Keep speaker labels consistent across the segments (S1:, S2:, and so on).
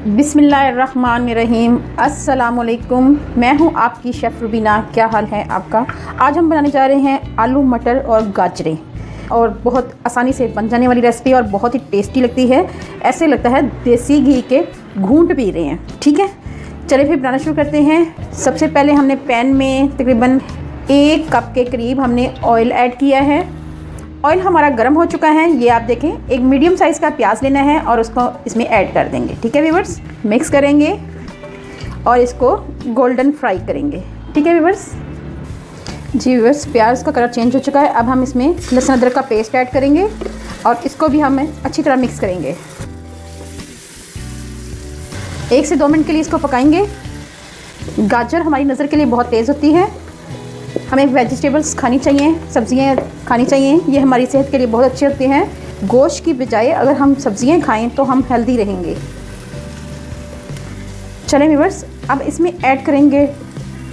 S1: बिस्मिल्लाहिर्रहमानिर्रहीम। अस्सलामुअलैकुम। मैं हूं आपकी शेफ़ रुबीना। क्या हाल है आपका? आज हम बनाने जा रहे हैं आलू मटर और गाजरें, और बहुत आसानी से बन जाने वाली रेसिपी और बहुत ही टेस्टी लगती है। ऐसे लगता है देसी घी के घूंट पी रहे हैं। ठीक है, चलिए फिर बनाना शुरू करते हैं। सबसे पहले हमने पैन में तकरीबन 1 कप के करीब हमने ऑयल ऐड किया है। ऑयल हमारा गर्म हो चुका है। ये आप देखें, एक मीडियम साइज़ का प्याज लेना है और उसको इसमें ऐड कर देंगे। ठीक है व्यूअर्स, मिक्स करेंगे और इसको गोल्डन फ्राई करेंगे। ठीक है व्यूअर्स। जी व्यूअर्स, प्याज का कलर चेंज हो चुका है। अब हम इसमें लहसुन अदरक का पेस्ट ऐड करेंगे और इसको भी हम अच्छी तरह मिक्स करेंगे। 1 से 2 मिनट के लिए इसको पकाएंगे। गाजर हमारी नज़र के लिए बहुत तेज़ होती है। हमें वेजिटेबल्स खानी चाहिए, सब्ज़ियाँ खानी चाहिए। ये हमारी सेहत के लिए बहुत अच्छी होती हैं। गोश्त की बजाय अगर हम सब्ज़ियाँ खाएं तो हम हेल्दी रहेंगे। चलें व्यूअर्स, अब इसमें ऐड करेंगे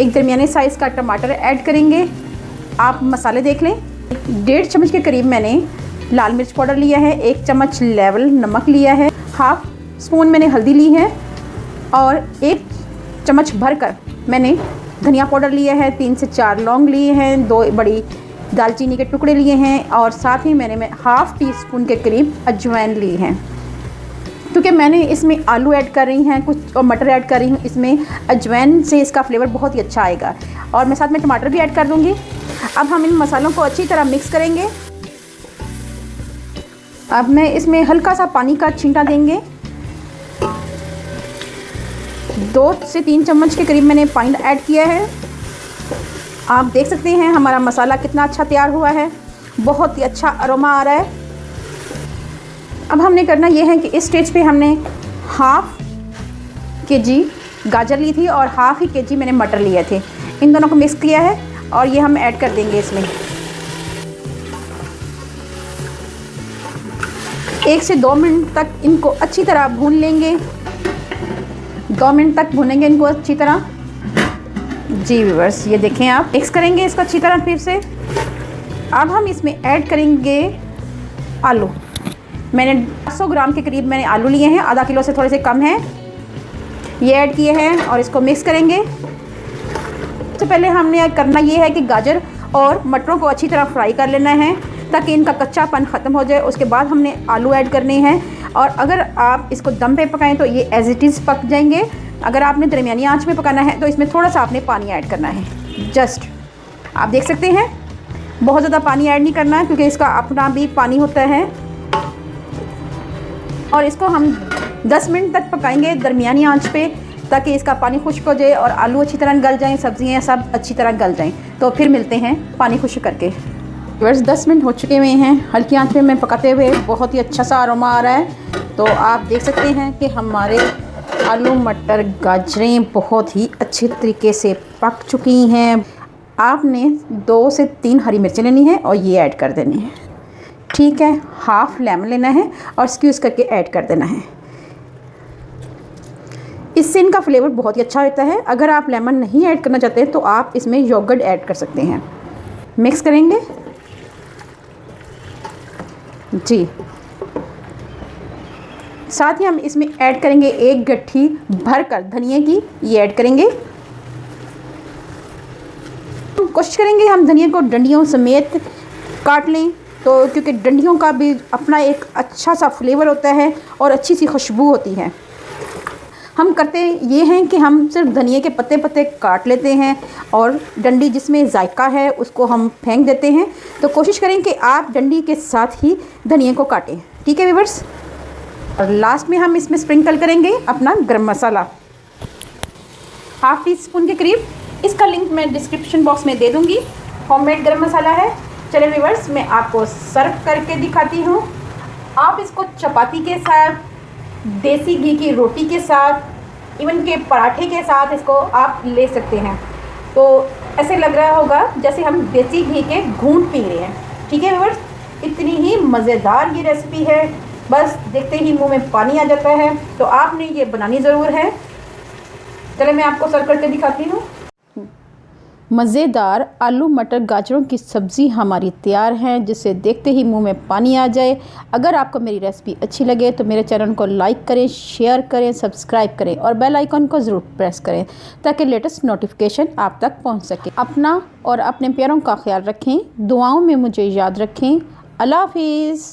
S1: एक दरमियाने साइज़ का टमाटर ऐड करेंगे। आप मसाले देख लें। 1.5 चम्मच के करीब मैंने लाल मिर्च पाउडर लिया है, 1 चम्मच लेवल नमक लिया है, 1/2 स्पून मैंने हल्दी ली है और 1 चम्मच भरकर मैंने धनिया पाउडर लिया है, 3 से 4 लौंग लिए हैं, 2 बड़ी दालचीनी के टुकड़े लिए हैं और साथ ही मैंने 1/2 टीस्पून के करीब अजवाइन ली है। क्योंकि मैंने इसमें आलू ऐड कर रही हैं कुछ और मटर ऐड कर रही हूँ, इसमें अजवाइन से इसका फ्लेवर बहुत ही अच्छा आएगा। और मैं साथ में टमाटर भी ऐड कर दूँगी। अब हम इन मसालों को अच्छी तरह मिक्स करेंगे। अब मैं इसमें हल्का सा पानी का छींटा देंगे। 2 से 3 चम्मच के करीब मैंने पानी ऐड किया है। आप देख सकते हैं हमारा मसाला कितना अच्छा तैयार हुआ है, बहुत ही अच्छा अरोमा आ रहा है। अब हमने करना ये है कि इस स्टेज पे हमने 1/2 kg गाजर ली थी और 1/2 kg मैंने मटर लिए थे। इन दोनों को मिक्स किया है और ये हम ऐड कर देंगे इसमें। 1 से 2 मिनट तक इनको अच्छी तरह भून लेंगे। 2 मिनट तक भूनेंगे इनको अच्छी तरह। जी व्यूअर्स, ये देखें, आप मिक्स करेंगे इसको अच्छी तरह फिर से। अब हम इसमें ऐड करेंगे आलू। मैंने 800 ग्राम के करीब मैंने आलू लिए हैं, आधा किलो से थोड़े से कम है। ये ऐड किए हैं और इसको मिक्स करेंगे। सबसे पहले हमने करना ये है कि गाजर और मटरों को अच्छी तरह फ्राई कर लेना है ताकि इनका कच्चापन ख़त्म हो जाए। उसके बाद हमने आलू ऐड करने हैं और अगर आप इसको दम पे पकाएं तो ये एज़ इट इज़ पक जाएंगे। अगर आपने दरमियानी आंच में पकाना है तो इसमें थोड़ा सा आपने पानी ऐड करना है। जस्ट आप देख सकते हैं, बहुत ज़्यादा पानी ऐड नहीं करना है क्योंकि इसका अपना भी पानी होता है। और इसको हम 10 मिनट तक पकाएंगे दरमियानी आंच पे ताकि इसका पानी खुश्क हो जाए और आलू अच्छी तरह गल जाएँ, सब्ज़ियाँ सब अच्छी तरह गल जाएँ। तो फिर मिलते हैं पानी खुश्क करके। बस 10 मिनट हो चुके हुए हैं। हल्की आंच पे मैं पकाते हुए बहुत ही अच्छा सा अरोमा आ रहा है। तो आप देख सकते हैं कि हमारे आलू मटर गाजरें बहुत ही अच्छे तरीके से पक चुकी हैं। आपने 2 से 3 हरी मिर्चें लेनी है और ये ऐड कर देनी है। ठीक है, 1/2 लेमन लेना है और स्क्यूज़ करके ऐड कर देना है। इससे इनका फ्लेवर बहुत ही अच्छा होता है। अगर आप लेमन नहीं ऐड करना चाहते तो आप इसमें योगर्ट ऐड कर सकते हैं। मिक्स करेंगे जी। साथ ही हम इसमें ऐड करेंगे 1 गट्ठी भरकर धनिया की, ये ऐड करेंगे। कोशिश करेंगे हम धनिया को डंडियों समेत काट लें, तो क्योंकि डंडियों का भी अपना एक अच्छा सा फ्लेवर होता है और अच्छी सी खुशबू होती है। हम करते ये हैं कि हम सिर्फ धनिया के पत्ते पत्ते काट लेते हैं और डंडी जिसमें जायका है उसको हम फेंक देते हैं। तो कोशिश करें कि आप डंडी के साथ ही धनिया को काटें। ठीक है व्यूअर्स। और लास्ट में हम इसमें स्प्रिंकल करेंगे अपना गरम मसाला 1/2 टीस्पून के करीब। इसका लिंक मैं डिस्क्रिप्शन बॉक्स में दे दूँगी। होममेड गरम मसाला है। चलिए व्यूअर्स, मैं आपको सर्व करके दिखाती हूँ। आप इसको चपाती के साथ, देसी घी की रोटी के साथ, इवन के पराठे के साथ इसको आप ले सकते हैं। तो ऐसे लग रहा होगा जैसे हम देसी घी के घूंट पी रहे हैं। ठीक है व्यूअर्स, इतनी ही मज़ेदार ये रेसिपी है, बस देखते ही मुंह में पानी आ जाता है। तो आपने ये बनानी ज़रूर है। चलिए मैं आपको सर्व करके दिखाती हूँ। मज़ेदार आलू मटर गाजरों की सब्ज़ी हमारी तैयार है, जिसे देखते ही मुंह में पानी आ जाए। अगर आपको मेरी रेसिपी अच्छी लगे तो मेरे चैनल को लाइक करें, शेयर करें, सब्सक्राइब करें और बेल आइकन को ज़रूर प्रेस करें ताकि लेटेस्ट नोटिफिकेशन आप तक पहुंच सके। अपना और अपने प्यारों का ख्याल रखें, दुआओं में मुझे याद रखें। अल्लाह हाफिज़।